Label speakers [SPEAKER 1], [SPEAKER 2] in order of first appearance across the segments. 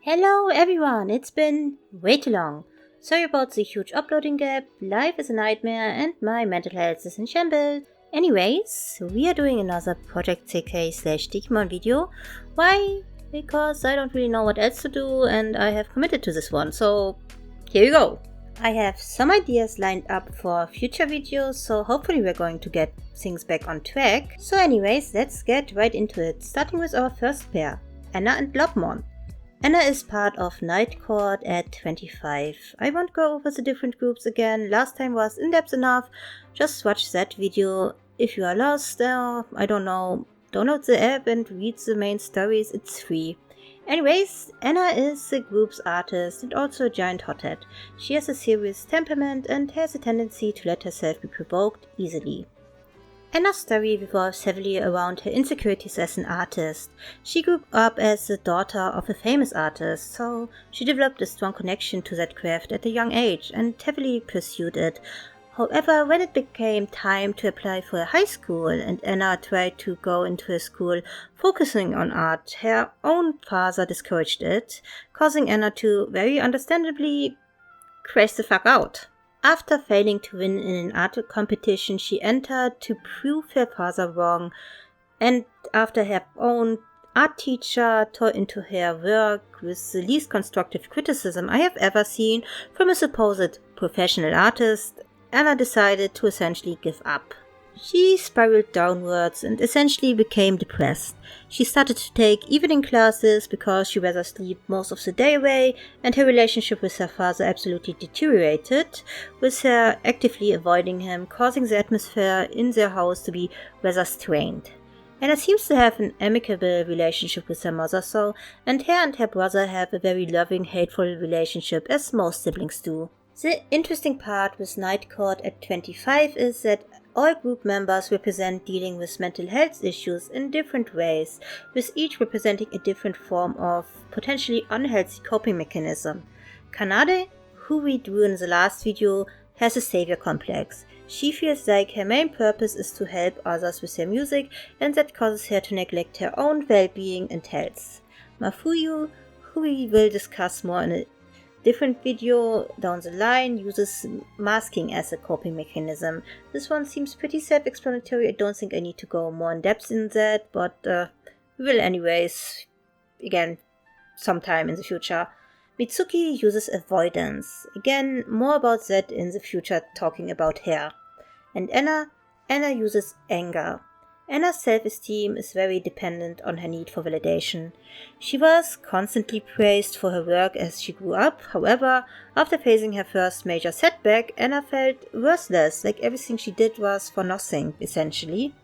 [SPEAKER 1] Hello everyone, it's been way too long. Sorry about the huge uploading gap, life is a nightmare and my mental health is in shambles. Anyways, we are doing another Project Sekai / Digimon video. Why? Because I don't really know what else to do and I have committed to this one, so here you go. I have some ideas lined up for future videos, so hopefully we're going to get things back on track. So anyways, let's get right into it, starting with our first pair, Anna and Blobmon. Anna is part of Night Court at 25. I won't go over the different groups again, last time was in-depth enough, just watch that video. If you are lost or, I don't know, download the app and read the main stories, it's free. Anyways, Anna is the group's artist and also a giant hothead. She has a serious temperament and has a tendency to let herself be provoked easily. Anna's story revolves heavily around her insecurities as an artist. She grew up as the daughter of a famous artist, so she developed a strong connection to that craft at a young age and heavily pursued it. However, when it became time to apply for a high school and Anna tried to go into a school focusing on art, her own father discouraged it, causing Anna to, very understandably, crash the fuck out. After failing to win in an art competition, she entered to prove her father wrong, and after her own art teacher tore into her work with the least constructive criticism I have ever seen from a supposed professional artist, Anna decided to essentially give up. She spiraled downwards and essentially became depressed. She started to take evening classes because she rather sleep most of the day away, and her relationship with her father absolutely deteriorated, with her actively avoiding him, causing the atmosphere in their house to be rather strained. Anna seems to have an amicable relationship with her mother, and her brother have a very loving, hateful relationship, as most siblings do. The interesting part with Night Court at 25 is that all group members represent dealing with mental health issues in different ways, with each representing a different form of potentially unhealthy coping mechanism. Kanade, who we drew in the last video, has a savior complex. She feels like her main purpose is to help others with her music, and that causes her to neglect her own well-being and health. Mafuyu, who we will discuss more in a different video down the line, uses masking as a coping mechanism. This one seems pretty self-explanatory. I don't think I need to go more in depth in that, but we will anyways, again, sometime in the future. Mitsuki uses avoidance. Again, more about that in the future, talking about her. And Anna uses anger. Anna's self-esteem is very dependent on her need for validation. She was constantly praised for her work as she grew up. However, after facing her first major setback, Anna felt worthless, like everything she did was for nothing, essentially.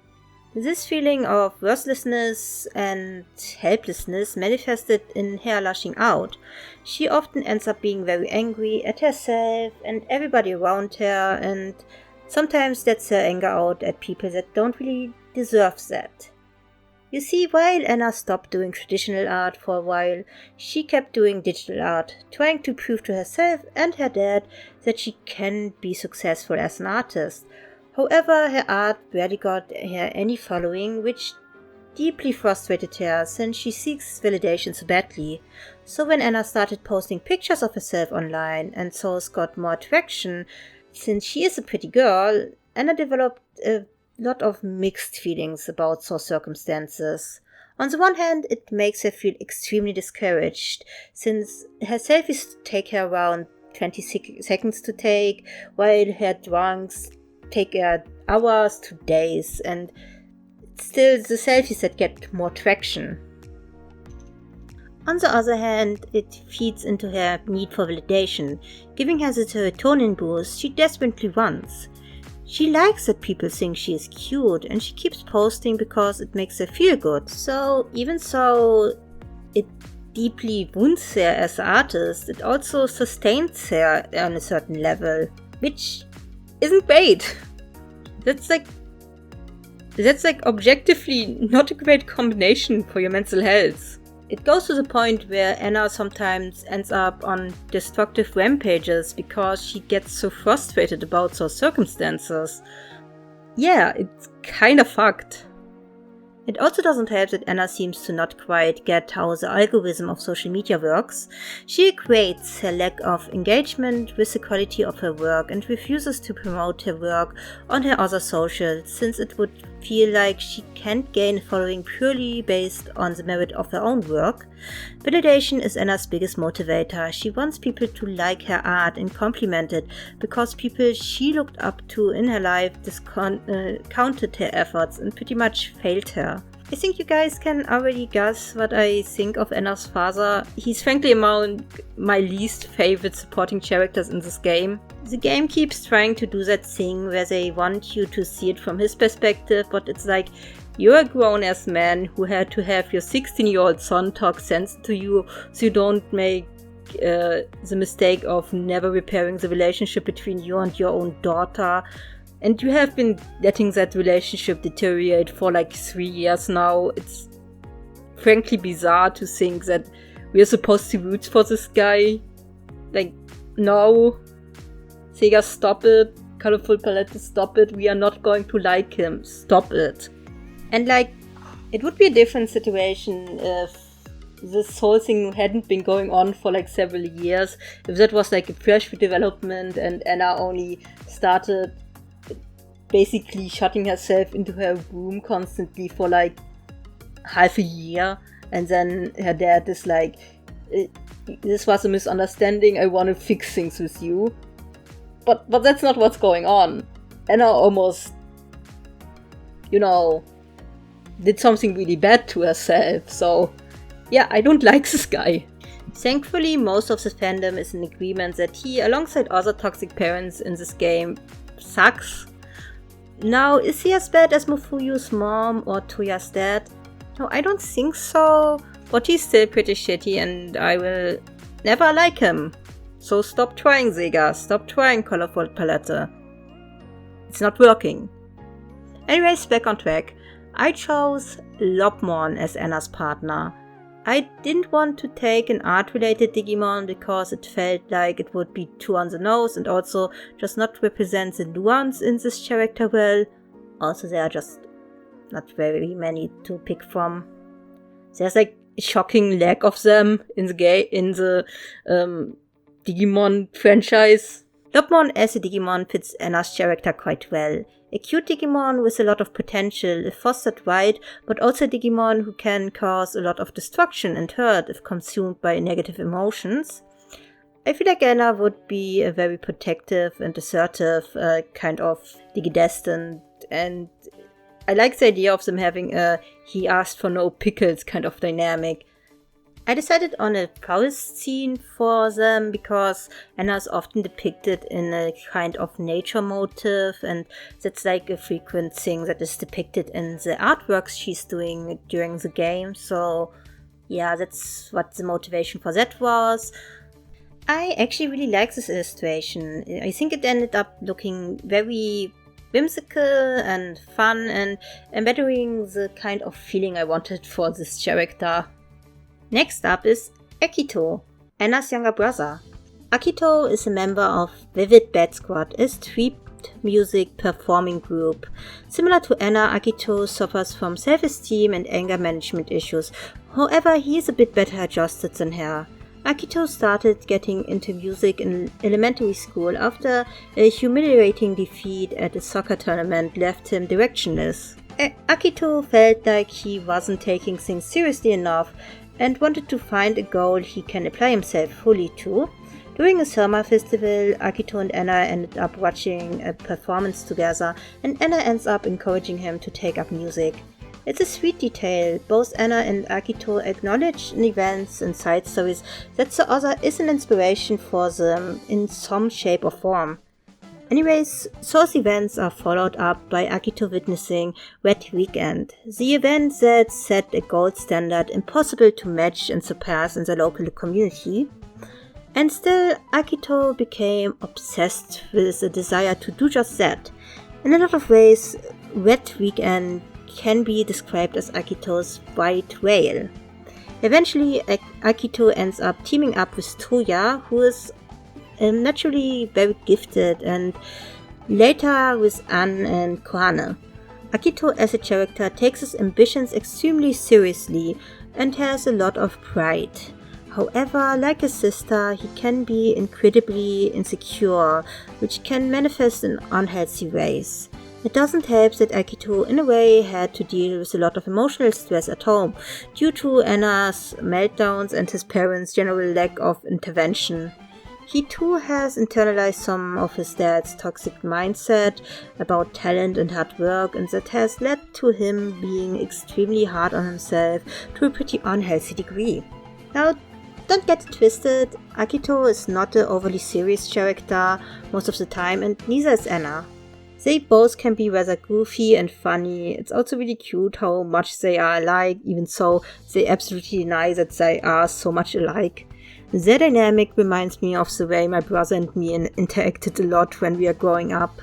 [SPEAKER 1] This feeling of worthlessness and helplessness manifested in her lashing out. She often ends up being very angry at herself and everybody around her, and sometimes lets her anger out at people that don't really deserve that. You see, while Anna stopped doing traditional art for a while, she kept doing digital art, trying to prove to herself and her dad that she can be successful as an artist. However, her art barely got her any following, which deeply frustrated her since she seeks validation so badly. So when Anna started posting pictures of herself online and those got more traction, since she is a pretty girl, Anna developed a lot of mixed feelings about those circumstances. On the one hand, it makes her feel extremely discouraged, since her selfies take her around 20 seconds to take, while her drawings take her hours to days, and it's still the selfies that get more traction. On the other hand, it feeds into her need for validation, giving her the serotonin boost she desperately wants. She likes that people think she is cute, and she keeps posting because it makes her feel good. So even though it deeply wounds her as an artist, it also sustains her on a certain level, which isn't great. That's like objectively not a great combination for your mental health. It goes to the point where Anna sometimes ends up on destructive rampages because she gets so frustrated about those circumstances. Yeah, it's kinda fucked. It also doesn't help that Anna seems to not quite get how the algorithm of social media works. She equates her lack of engagement with the quality of her work and refuses to promote her work on her other socials, since it would feel like she can't gain a following purely based on the merit of her own work. Validation is Anna's biggest motivator. She wants people to like her art and compliment it, because people she looked up to in her life discounted her efforts and pretty much failed her. I think you guys can already guess what I think of Anna's father. He's frankly among my least favorite supporting characters in this game. The game keeps trying to do that thing where they want you to see it from his perspective, but it's like, you're a grown-ass man who had to have your 16-year-old son talk sense to you so you don't make the mistake of never repairing the relationship between you and your own daughter. And you have been letting that relationship deteriorate for like 3 years now. It's frankly bizarre to think that we are supposed to root for this guy. Like, no. Sega, stop it. Colorful Palette, stop it. We are not going to like him. Stop it. And like, it would be a different situation if this whole thing hadn't been going on for like several years. If that was like a fresh development and Anna only started basically shutting herself into her room constantly for like half a year, and then her dad is like, this was a misunderstanding, I want to fix things with you. But that's not what's going on. Anna almost, did something really bad to herself, so yeah, I don't like this guy. Thankfully, most of the fandom is in agreement that he, alongside other toxic parents in this game, sucks. Now, is he as bad as Mufuyu's mom or Toya's dad? No, I don't think so, but he's still pretty shitty and I will never like him. So stop trying, Sega, stop trying, Colorful Palette. It's not working. Anyways, back on track. I chose Blobmon as Anna's partner. I didn't want to take an art-related Digimon because it felt like it would be too on the nose and also just not represent the nuance in this character well. Also, there are just not very many to pick from. There's like a shocking lack of them in the Digimon franchise. Blobmon as a Digimon fits Anna's character quite well. A cute Digimon with a lot of potential if fostered right, but also a Digimon who can cause a lot of destruction and hurt if consumed by negative emotions. I feel like Anna would be a very protective and assertive kind of Digidestined, and I like the idea of them having a he asked for no pickles kind of dynamic. I decided on a forest scene for them because Anna is often depicted in a kind of nature motif, and that's like a frequent thing that is depicted in the artworks she's doing during the game. So yeah, that's what the motivation for that was. I actually really like this illustration. I think it ended up looking very whimsical and fun and embodying the kind of feeling I wanted for this character. Next up is Akito, Anna's younger brother. Akito is a member of Vivid Bat Squad, a street music performing group. Similar to Anna, Akito suffers from self-esteem and anger management issues. However, he is a bit better adjusted than her. Akito started getting into music in elementary school after a humiliating defeat at a soccer tournament left him directionless. Akito felt like he wasn't taking things seriously enough and wanted to find a goal he can apply himself fully to. During a summer festival, Akito and Anna ended up watching a performance together, and Anna ends up encouraging him to take up music. It's a sweet detail. Both Anna and Akito acknowledge in events and side stories that the other is an inspiration for them in some shape or form. Anyways, those events are followed up by Akito witnessing Wet Weekend, the event that set a gold standard impossible to match and surpass in the local community. And still, Akito became obsessed with a desire to do just that. In a lot of ways, Wet Weekend can be described as Akito's white whale. Eventually, Akito ends up teaming up with Toya, who is naturally very gifted, and later with Anne and Kohane. Akito as a character takes his ambitions extremely seriously and has a lot of pride. However, like his sister, he can be incredibly insecure, which can manifest in unhealthy ways. It doesn't help that Akito, in a way, had to deal with a lot of emotional stress at home due to Anna's meltdowns and his parents' general lack of intervention. He too has internalized some of his dad's toxic mindset about talent and hard work, and that has led to him being extremely hard on himself to a pretty unhealthy degree. Now, don't get it twisted, Akito is not an overly serious character most of the time, and neither is Anna. They both can be rather goofy and funny. It's also really cute how much they are alike, even though they absolutely deny that they are so much alike. Their dynamic reminds me of the way my brother and me interacted a lot when we were growing up.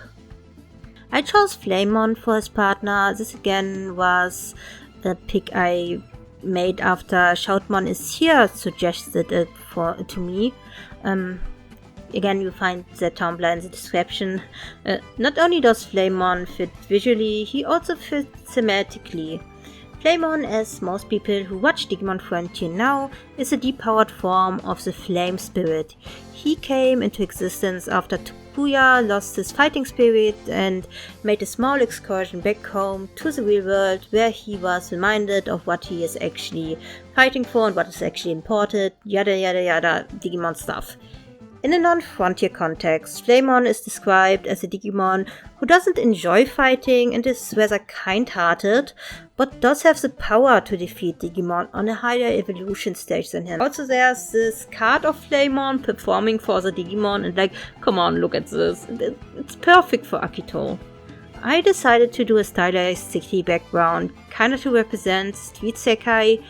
[SPEAKER 1] I chose Flamon for his partner. This again was a pick I made after Shoutmon is here suggested it to me. Again, you find the Tumblr in the description. Not only does Flamon fit visually, he also fits thematically. Flamon, as most people who watch Digimon Frontier now, is a depowered form of the Flame Spirit. He came into existence after Takuya lost his fighting spirit and made a small excursion back home to the real world, where he was reminded of what he is actually fighting for and what is actually important, yada yada yada, Digimon stuff. In a non-Frontier context, Flamon is described as a Digimon who doesn't enjoy fighting and is rather kind-hearted, but does have the power to defeat Digimon on a higher evolution stage than him. Also, there's this card of Flamon performing for the Digimon, and like, come on, look at this. It's perfect for Akito. I decided to do a stylized Saki background, kinda to represent Street Sekai.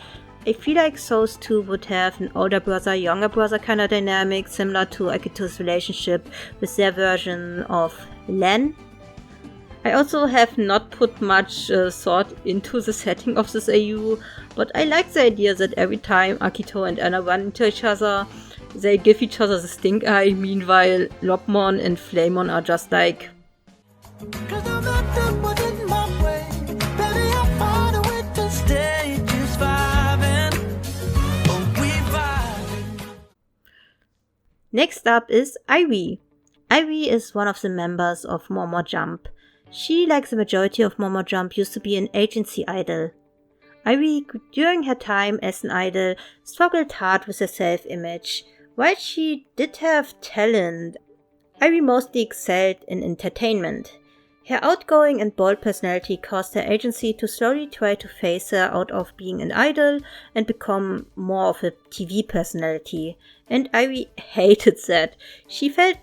[SPEAKER 1] I feel like those two would have an older brother, younger brother kind of dynamic, similar to Akito's relationship with their version of Len. I also have not put much thought into the setting of this AU, but I like the idea that every time Akito and Anna run into each other, they give each other the stink eye, meanwhile Blobmon and Flamon are just like... Next up is Irie. Irie is one of the members of Momo Jump. She, like the majority of Momo Jump, used to be an agency idol. Irie, during her time as an idol, struggled hard with her self-image. While she did have talent, Irie mostly excelled in entertainment. Her outgoing and bold personality caused her agency to slowly try to phase her out of being an idol and become more of a TV personality. And Irie hated that. She felt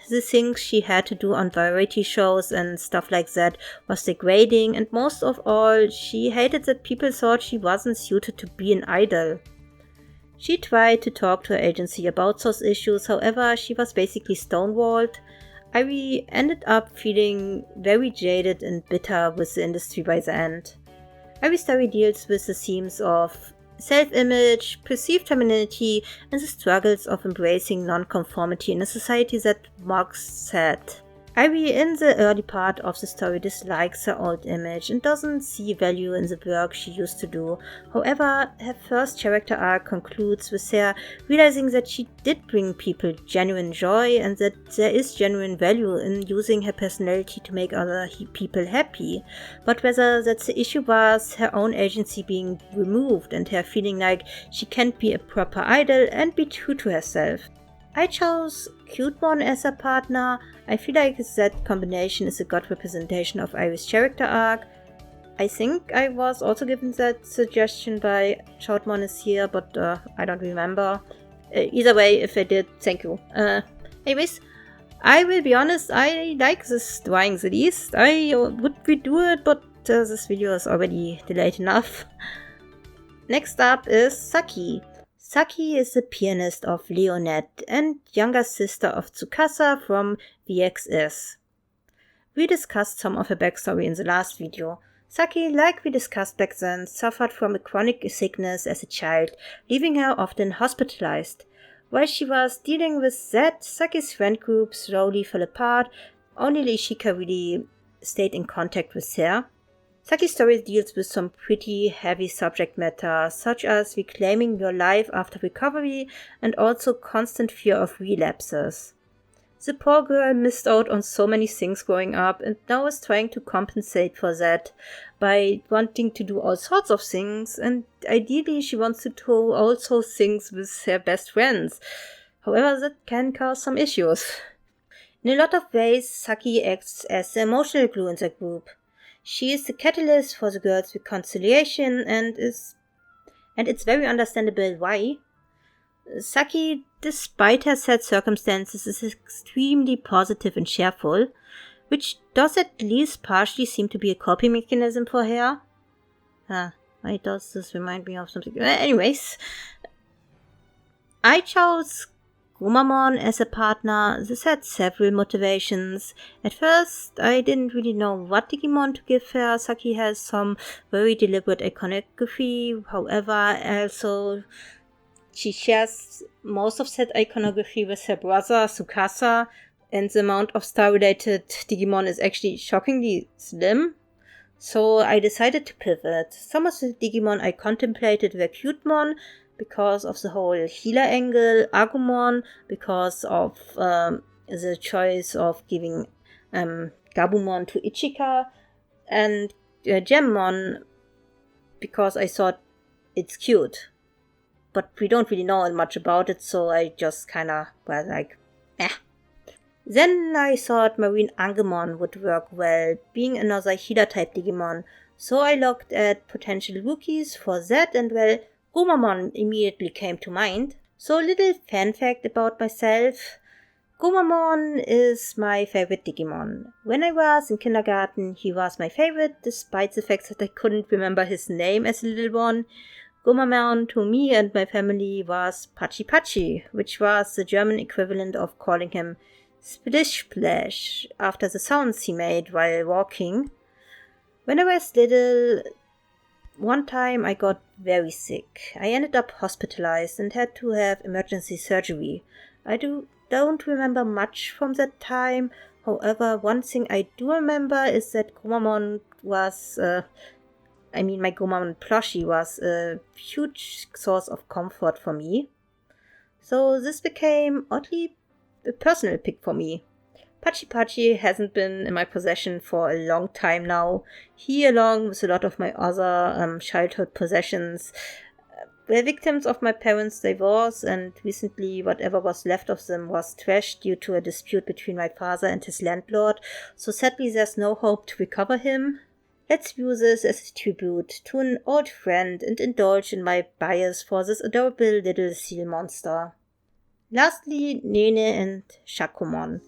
[SPEAKER 1] the things she had to do on variety shows and stuff like that was degrading, and most of all, she hated that people thought she wasn't suited to be an idol. She tried to talk to her agency about those issues, however, she was basically stonewalled. Irie ended up feeling very jaded and bitter with the industry by the end. Irie's story deals with the themes of self-image, perceived femininity, and the struggles of embracing non-conformity in a society that mocks that. Irie, in the early part of the story, dislikes her old image and doesn't see value in the work she used to do. However, her first character arc concludes with her realizing that she did bring people genuine joy and that there is genuine value in using her personality to make other people happy. But whether that's the issue was her own agency being removed and her feeling like she can't be a proper idol and be true to herself. I chose Goumon as a partner. I feel like that combination is a good representation of Irie's character arc. I think I was also given that suggestion by Shoutmon is here, but I don't remember. Either way, if I did, thank you. Anyways, I will be honest, I like this drawing the least. I would redo it, but this video is already delayed enough. Next up is Saki. Saki is the pianist of Leonette and younger sister of Tsukasa from VXS. We discussed some of her backstory in the last video. Saki, like we discussed back then, suffered from a chronic sickness as a child, leaving her often hospitalized. While she was dealing with that, Saki's friend group slowly fell apart. Only Ishika really stayed in contact with her. Saki's story deals with some pretty heavy subject matter, such as reclaiming your life after recovery and also constant fear of relapses. The poor girl missed out on so many things growing up and now is trying to compensate for that by wanting to do all sorts of things, and ideally she wants to do also things with her best friends. However, that can cause some issues. In a lot of ways, Saki acts as the emotional glue in the group. She is the catalyst for the girls' reconciliation and it's very understandable why. Saki, despite her sad circumstances, is extremely positive and cheerful, which does at least partially seem to be a coping mechanism for her. Why does this remind me of something? Anyways, I chose Goumon as a partner. This had several motivations. At first, I didn't really know what Digimon to give her. Saki has some very deliberate iconography. However, also she shares most of that iconography with her brother, Tsukasa, and the amount of star-related Digimon is actually shockingly slim. So I decided to pivot. Some of the Digimon I contemplated were Cutemon, because of the whole healer angle, Agumon, because of the choice of giving Gabumon to Ichika, and Gemmon, because I thought it's cute. But we don't really know much about it, so I just kinda was like, eh. Then I thought Marine Angemon would work well, being another healer type Digimon, so I looked at potential rookies for that, and well, Goumon immediately came to mind. So a little fan fact about myself. Goumon is my favorite Digimon. When I was in kindergarten, he was my favorite, despite the fact that I couldn't remember his name as a little one. Goumon to me and my family was Pachi Pachi, which was the German equivalent of calling him Splish Splash, after the sounds he made while walking. When I was little, one time I got very sick. I ended up hospitalized and had to have emergency surgery. I don't remember much from that time. However, one thing I do remember is that Goumon was, my Goumon plushie was a huge source of comfort for me. So this became oddly a personal pick for me. Pachi Pachi hasn't been in my possession for a long time now. He, along with a lot of my other childhood possessions, were victims of my parents' divorce, and recently whatever was left of them was trashed due to a dispute between my father and his landlord, so sadly there's no hope to recover him. Let's view this as a tribute to an old friend and indulge in my bias for this adorable little seal monster. Lastly, Nene and Shakumon.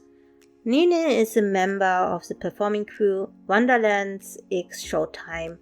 [SPEAKER 1] Nene is a member of the performing crew Wonderland's X Showtime,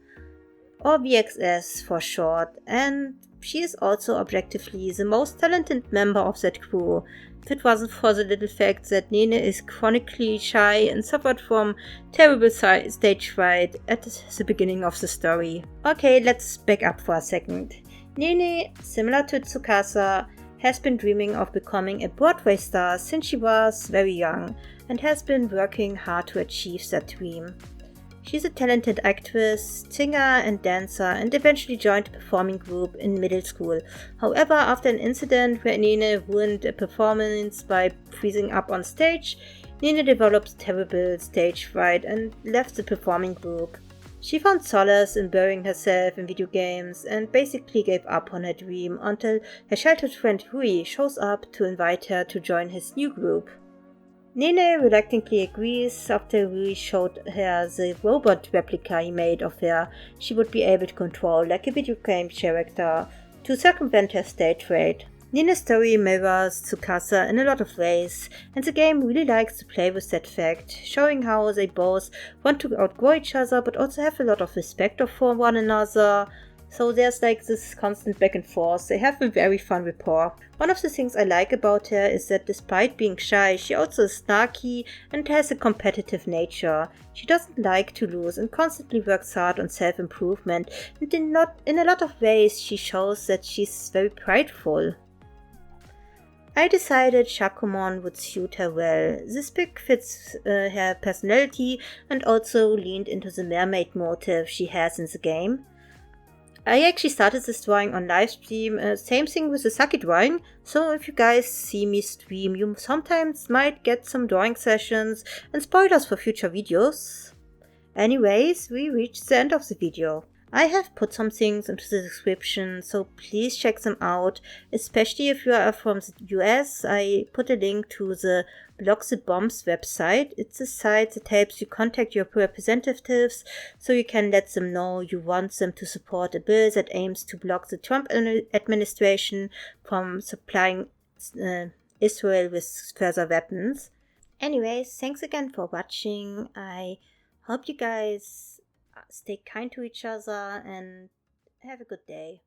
[SPEAKER 1] or VXS for short, and she is also objectively the most talented member of that crew, if it wasn't for the little fact that Nene is chronically shy and suffered from terrible stage fright at the beginning of the story. Okay, let's back up for a second. Nene, similar to Tsukasa, has been dreaming of becoming a Broadway star since she was very young, and has been working hard to achieve that dream. She's a talented actress, singer and dancer, and eventually joined a performing group in middle school. However, after an incident where Nene ruined a performance by freezing up on stage, Nene developed terrible stage fright and left the performing group. She found solace in burying herself in video games and basically gave up on her dream until her childhood friend Rui shows up to invite her to join his new group. Nene reluctantly agrees after Rui showed her the robot replica he made of her she would be able to control like a video game character to circumvent her stage fright. Nene's story mirrors Tsukasa in a lot of ways, and the game really likes to play with that fact, showing how they both want to outgrow each other but also have a lot of respect for one another. So there's like this constant back and forth. They have a very fun rapport. One of the things I like about her is that despite being shy, she also is snarky and has a competitive nature. She doesn't like to lose and constantly works hard on self-improvement, and in a lot of ways she shows that she's very prideful. I decided Shakumon would suit her well. This pic fits her personality and also leaned into the mermaid motif she has in the game. I actually started this drawing on livestream, same thing with the Saki drawing, so if you guys see me stream, you sometimes might get some drawing sessions and spoilers for future videos. Anyways, we reached the end of the video. I have put some things into the description, so please check them out, especially if you are from the US. I put a link to the Block the Bombs website. It's a site that helps you contact your representatives so you can let them know you want them to support a bill that aims to block the Trump administration from supplying Israel with further weapons. Anyways, thanks again for watching. I hope you guys stay kind to each other and have a good day.